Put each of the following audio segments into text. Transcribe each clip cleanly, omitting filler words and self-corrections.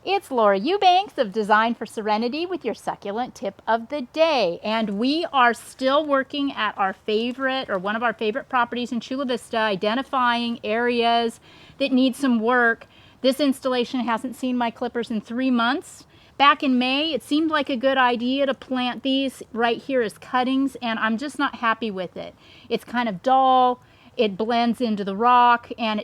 It's Laura Eubanks of Design for Serenity with your succulent tip of the day. And we are still working at our favorite, or one of our favorite properties in Chula Vista, identifying areas that need some work. This installation hasn't seen my clippers in 3 months. Back in May, it seemed like a good idea to plant these right here as cuttings, and I'm just not happy with it. It's kind of dull. It blends into the rock, and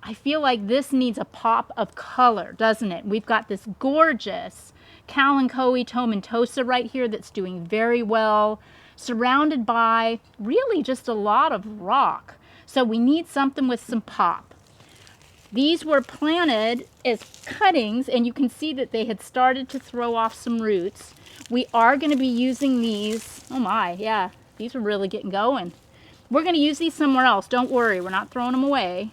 I feel like this needs a pop of color, doesn't it? We've got this gorgeous Kalanchoe tomentosa right here that's doing very well, surrounded by really just a lot of rock. So we need something with some pop. These were planted as cuttings, and you can see that they had started to throw off some roots. We are going to be using these. Oh my, yeah, these are really getting going. We're going to use these somewhere else. Don't worry, we're not throwing them away.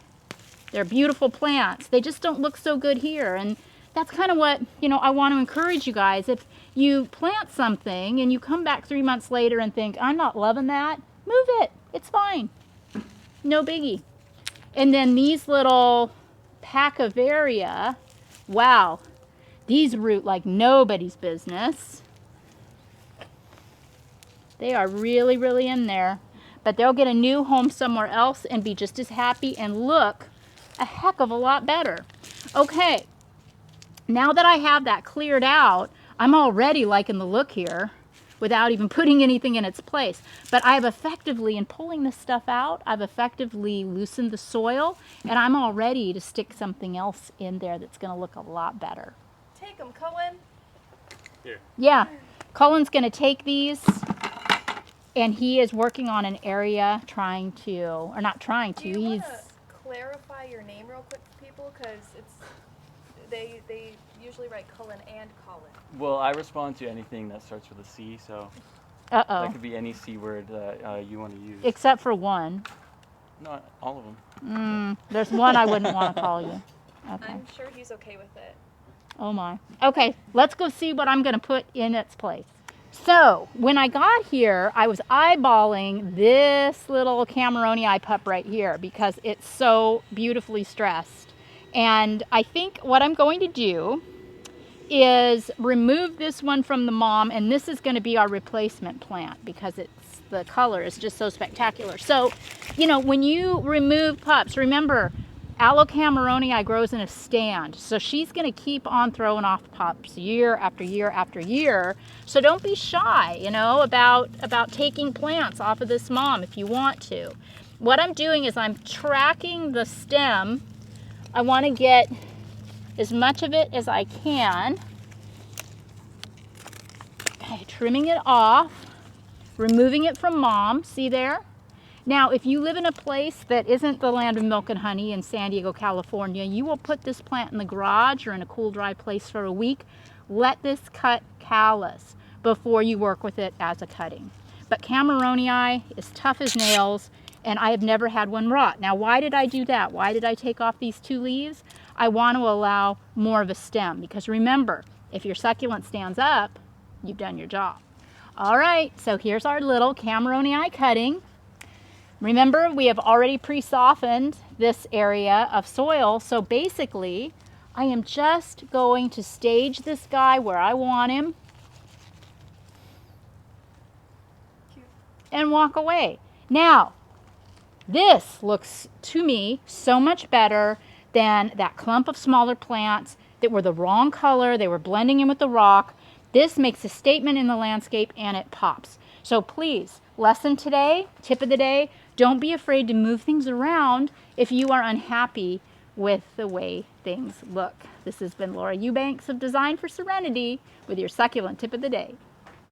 They're beautiful plants. They just don't look so good here. And that's kind of what, I want to encourage you guys. If you plant something and you come back 3 months later and think, I'm not loving that, move it. It's fine. No biggie. And then these little Pachyvaria, wow, these root like nobody's business. They are really, really in there. But they'll get a new home somewhere else and be just as happy and look a heck of a lot better. Okay, now that I have that cleared out, I'm already liking the look here without even putting anything in its place. But I've effectively, in pulling this stuff out, I've effectively loosened the soil, and I'm all ready to stick something else in there that's going to look a lot better. Take them, Cullen. Here. Yeah, Cullen's going to take these. And he is working on an area trying to, or not trying to, Do you want to clarify your name real quick for people? Because they usually write Cullen and Colin. Well, I respond to anything that starts with a C, so Uh-oh. that could be any C word that you want to use. Except for one. Not all of them. There's one I wouldn't want to call you. Okay. I'm sure he's okay with it. Oh my. Okay, let's go see what I'm going to put in its place. So, when I got here, I was eyeballing this little Cameronii pup right here because it's so beautifully stressed. And I think what I'm going to do is remove this one from the mom, and this is going to be our replacement plant because the color is just so spectacular. So, when you remove pups, remember, Allocameronii grows in a stand, so she's going to keep on throwing off pups year after year after year. So don't be shy, about taking plants off of this mom if you want to. What I'm doing is I'm tracking the stem. I want to get as much of it as I can. Okay, trimming it off, removing it from mom. See there? Now, if you live in a place that isn't the land of milk and honey in San Diego, California, you will put this plant in the garage or in a cool, dry place for a week. Let this cut callus before you work with it as a cutting. But Cameronii is tough as nails, and I have never had one rot. Now, why did I do that? Why did I take off these 2 leaves? I want to allow more of a stem, because remember, if your succulent stands up, you've done your job. All right, so here's our little Cameronii cutting. Remember, we have already pre-softened this area of soil, so basically, I am just going to stage this guy where I want him and walk away. Now, this looks to me so much better than that clump of smaller plants that were the wrong color. They were blending in with the rock. This makes a statement in the landscape, and it pops. So please, lesson today, tip of the day, don't be afraid to move things around if you are unhappy with the way things look. This has been Laura Eubanks of Design for Serenity with your succulent tip of the day.